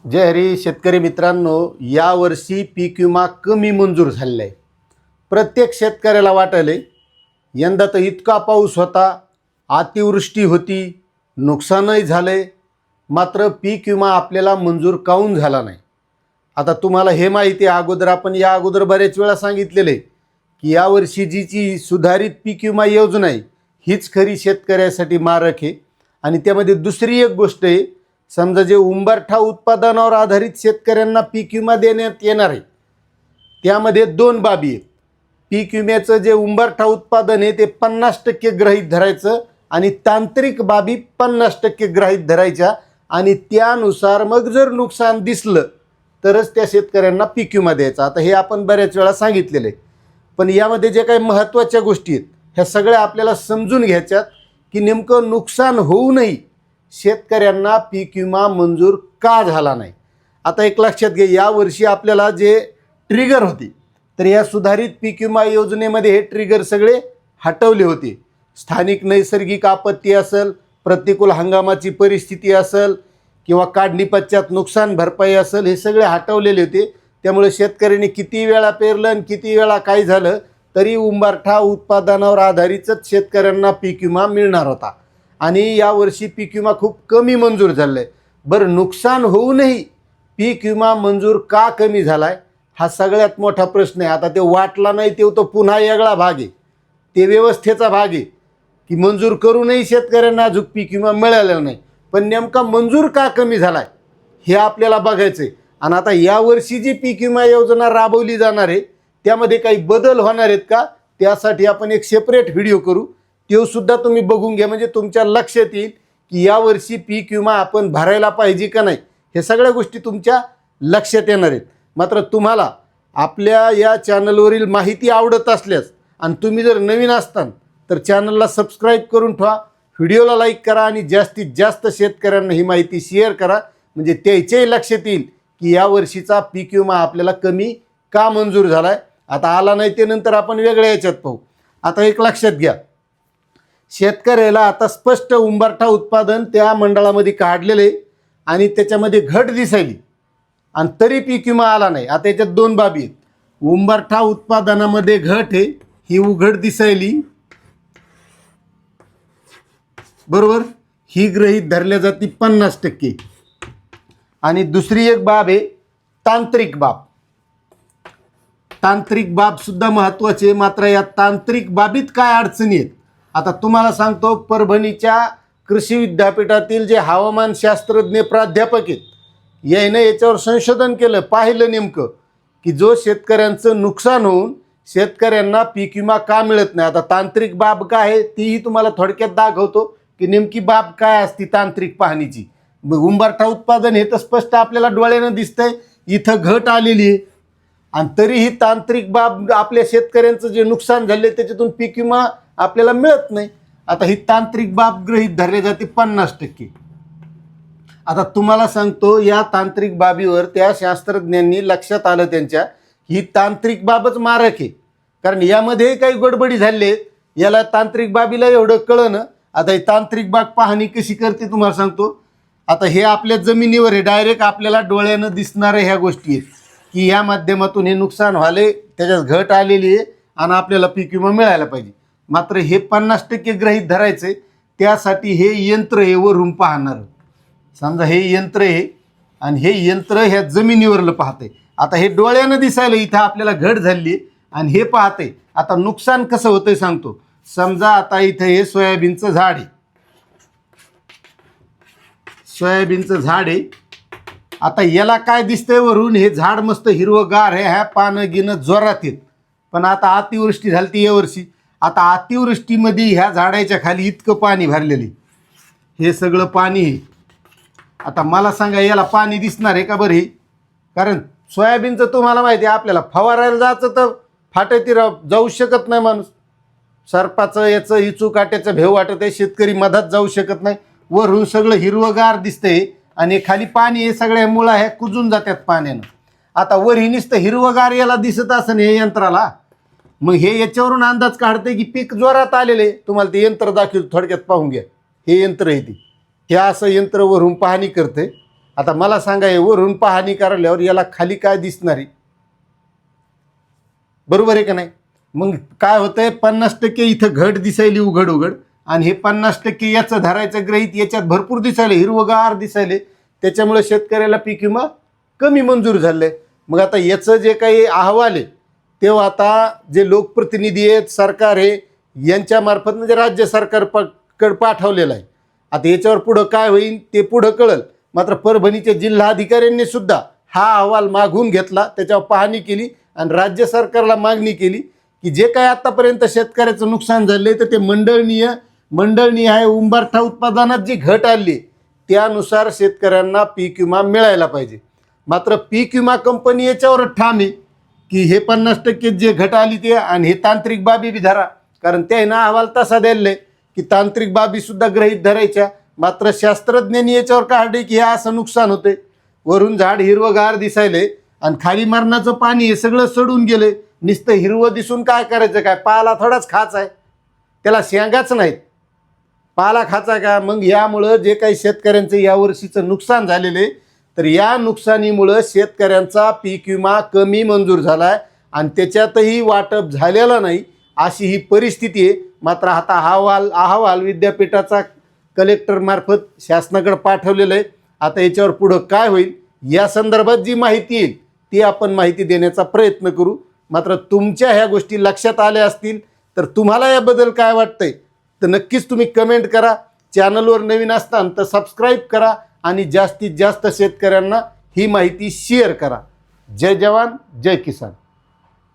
जय हरी शेतकरी मित्रांनो, यावर्षी पीक विमा कमी मंजूर झालेला आहे. प्रत्येक शेतकऱ्याला वाटले यंदा तर इतका पाऊस होता, अतिवृष्टी होती, नुकसानही झाले, मात्र पीक विमा आपल्याला मंजूर काऊन झाला नाही. आता तुम्हाला हे माहिती आहे, आपण या अगोदर बरेच वेळा सांगितलेले की यावर्षी जी सुधारित पीक विमा योजना आहे हीच खरी शेतकऱ्यासाठी मारक आहे. आणि त्यामध्ये दुसरी एक गोष्ट आहे, समजा जे उंबरठा उत्पादनावर आधारित शेतकऱ्यांना पीक विमा देण्यात येणार आहे त्यामध्ये दोन बाबी आहेत. पीक विम्याचं जे उंबरठा उत्पादन आहे ते 50% गृहीत धरायचं आणि तांत्रिक बाबी 50% गृहीत धरायच्या आणि त्यानुसार मग जर नुकसान दिसलं तरच त्या शेतकऱ्यांना पीक विमा द्यायचा. आता हे आपण बऱ्याच वेळा सांगितलेलं आहे, पण यामध्ये जे काही महत्त्वाच्या गोष्टी आहेत ह्या सगळ्या आपल्याला समजून घ्यायच्यात की नेमकं नुकसान होऊनही शेतकऱ्यांना पीक विमा मंजूर का झाला नाही. आता एक लक्षात घ्या, यावर्षी आपल्याला जे ट्रिगर होते तर या सुधारित पीक विमा योजनेमध्ये हे ट्रिगर सगळे हटवले होते. स्थानिक नैसर्गिक आपत्ती असेल, प्रतिकूल हंगामाची परिस्थिती असेल किंवा काढणी पश्चात नुकसान भरपाई असेल, हे सगळे हटवलेले होते. त्यामुळे शेतकऱ्यांनी किती वेळा पेरलं आणि किती वेळा काय झालं तरी उंबरठा उत्पादनावर आधारितच शेतकऱ्यांना पीक विमा मिळणार होता. आणि यावर्षी पीक विमा खूप कमी मंजूर झालं आहे. बरं, नुकसान होऊनही पीक विमा मंजूर का कमी झाला आहे हा सगळ्यात मोठा प्रश्न आहे. आता ते वाटला नाही तो पुन्हा वेगळा भाग आहे, ते व्यवस्थेचा भाग आहे की मंजूर करूनही शेतकऱ्यांना अजून पीक विमा मिळालेला नाही. पण नेमका मंजूर का कमी झाला आहे हे आपल्याला बघायचं आहे. आणि आता यावर्षी जी पीक विमा योजना राबवली जाणार आहे त्यामध्ये काही बदल होणार आहेत का, त्यासाठी आपण एक सेपरेट व्हिडिओ करू. तो सुद्धा तुम्ही बघून घ्या, म्हणजे तुमच्या लक्षात येईल की यावर्षी पीक विमा आपण भरायला पाहिजे का नाही, हे सगळ्या गोष्टी तुमच्या लक्षात येणार आहेत. मात्र तुम्हाला आपल्या या चॅनलवरील माहिती आवडत असल्यास आणि तुम्ही जर नवीन असताल तर चॅनलला सबस्क्राईब करून ठेवा, व्हिडिओला लाईक करा आणि जास्तीत जास्त शेतकऱ्यांना ही माहिती शेअर करा, म्हणजे त्याच्याही लक्षात येईल की यावर्षीचा पीक विमा आपल्याला कमी का मंजूर झाला आहे. आता आला नाही ते नंतर आपण वेगळ्या याच्यात पाहू. आता एक लक्षात घ्या, शेतकऱ्याला आता स्पष्ट उंबरठा उत्पादन त्या मंडळामध्ये काढलेले आणि त्याच्यामध्ये घट दिसायली आणि तरी पीक विमा आला नाही. आता याच्यात दोन बाबी आहेत. उंबरठा उत्पादनामध्ये घट आहे, ही उघड दिसायली, बरोबर, ही गृहीत धरल्या जाते 50%. आणि दुसरी एक बाब आहे तांत्रिक बाब. तांत्रिक बाब सुद्धा महत्त्वाची आहे. मात्र या तांत्रिक बाबीत काय अडचणी आहेत आता तुम्हाला सांगतो. परभणीच्या कृषी विद्यापीठातील जे हवामान शास्त्रज्ञ प्राध्यापक आहेत याने याच्यावर संशोधन केलं, पाहिलं नेमकं की जो शेतकऱ्यांचं नुकसान होऊन शेतकऱ्यांना पीक विमा का मिळत नाही. आता तांत्रिक बाब काय आहे तीही तुम्हाला थोडक्यात दाखवतो की नेमकी बाब काय असती तांत्रिक पाहणीची. उंबरठा उत्पादन हे तर स्पष्ट आपल्याला डोळ्यानं दिसतंय, इथं घट आलेली आहे आणि तरीही तांत्रिक बाब आपल्या शेतकऱ्यांचं जे नुकसान झाले त्याच्यातून पीक विमा आपल्याला मिळत नाही. आता ही तांत्रिक बाब गृहीत धरली जाते 50%. आता तुम्हाला सांगतो, या तांत्रिक बाबीवर त्या शास्त्रज्ञांनी लक्षात आलं त्यांच्या ही तांत्रिक बाबच मारक आहे, कारण यामध्ये काही गडबडी झाली आहेत, याला तांत्रिक बाबीला एवढं कळणं. आता ही तांत्रिक बाब पाहणी कशी करते तुम्हाला सांगतो. आता हे आपल्या जमिनीवर आहे, डायरेक्ट आपल्याला डोळ्यानं दिसणाऱ्या ह्या गोष्टी आहेत की या माध्यमातून हे नुकसान व्हाले, त्याच्यात घट आलेली आहे आणि आपल्याला पीक विमा मिळायला पाहिजे. मात्र हे 50% गृहीत धरायचे, त्यासाठी हे यंत्र हे वरून पाहणार. समजा हे यंत्र आहे आणि हे यंत्र ह्या जमिनीवरलं पाहते. आता हे डोळ्यानं दिसायला इथं आपल्याला घट झाली आणि हे पाहते. आता नुकसान कसं होतंय सांगतो. समजा आता इथं हे सोयाबीनचं झाड आहे, सोयाबीनचं झाड आहे. आता याला काय दिसतंय वरून, हे झाड मस्त हिरवगार आहे, ह्या पानं गिनं जोरात आहेत. पण आता अतिवृष्टी झाली ती यावर्षी. आता अतिवृष्टीमध्ये ह्या झाडाच्या खाली इतकं पाणी भरलेले, हे सगळं पाणी आहे. आता मला सांगा याला पाणी दिसणार आहे का बरं हे, कारण सोयाबीनचं तुम्हाला माहिती आहे आपल्याला फवारायला जायचं तर फाटती जाऊ शकत नाही माणूस. सरपाचं याचं इचू काट्याचं भेव वाटत आहे, शेतकरी मधात जाऊ शकत नाही. वरून सगळं हिरवगार दिसतंय आणि खाली पाणी, हे सगळ्या मुळा ह्या कुजून जातात पाण्यानं. आता वर ही नुसतं हिरवगार याला दिसत असं हे यंत्राला, मग हे याच्यावरून अंदाज काढते की पीक जोरात आलेले. तुम्हाला ते यंत्र दाखवतो, थोडक्यात पाहून घ्या. हे यंत्र आहे ते, हे असं यंत्र वरून पाहणी करते आता मला सांगा, हे वरून पाहणी कराल्यावर याला खाली काय दिसणार आहे? बरोबर आहे का नाही? मग काय होतंय, 50% इथं घट दिसायली उघड उघड, आणि हे 50% याचं धरायचं ग्रहित, याच्यात भरपूर दिसायले, हिरवगार दिसायले, त्याच्यामुळे शेतकऱ्याला पीक विमा कमी मंजूर झाले. मग आता याचं जे काही अहवाल आहे तेव्हा आता जे लोकप्रतिनिधी आहेत, सरकार आहे, यांच्यामार्फत म्हणजे राज्य सरकारकडे पाठवलेलं आहे. आता याच्यावर पुढं काय होईल ते पुढं कळल. मात्र परभणीच्या जिल्हाधिकाऱ्यांनी सुद्धा हा अहवाल मागून घेतला, त्याच्यावर पाहणी केली आणि राज्य सरकारला मागणी केली की जे काय आतापर्यंत शेतकऱ्याचं नुकसान झाले तर ते मंडळनिहाय उंबरठा उत्पादनात जी घट आली त्यानुसार शेतकऱ्यांना पीक विमा मिळायला पाहिजे. मात्र पीक विमा कंपनी याच्यावर ठाम आहे की हे 50% जे घट आली ते, आणि हे तांत्रिक बाबी बी धरा, कारण त्यानं अहवाल तसा द्यायला की तांत्रिक बाबी सुद्धा गृहीत धरायच्या. मात्र शास्त्रज्ञांनी याच्यावर काढले की हे असं नुकसान होते, वरून झाड हिरवगार दिसायले आणि खाली मरणाचं पाणी हे सगळं सडून गेले. नुसतं हिरवं दिसून काय करायचं? काय पाला थोडाच खाच आहे, त्याला शेंगाच नाहीत, पाला खाचा का? मग यामुळं जे काही शेतकऱ्यांचं यावर्षीचं नुकसान झालेले, तर या नुकसानीमुळं शेतकऱ्यांचा पीक विमा कमी मंजूर झाला आहे आणि त्याच्यातही वाटप झालेलं नाही, अशी ही परिस्थिती आहे. मात्र आता अहवाल विद्यापीठाचा कलेक्टरमार्फत शासनाकडे पाठवलेलं आहे. आता याच्यावर पुढं काय होईल या संदर्भात जी माहिती येईल ती आपण माहिती देण्याचा प्रयत्न करू. मात्र तुमच्या ह्या गोष्टी लक्षात आल्या असतील तर तुम्हाला याबद्दल काय वाटतंय तर नक्कीच तुम्ही कमेंट करा. चॅनलवर नवीन असताना तर सबस्क्राईब करा आणि जास्तीत जास्त शेतकऱ्यांना ही माहिती शेअर करा. जय जवान जय किसान.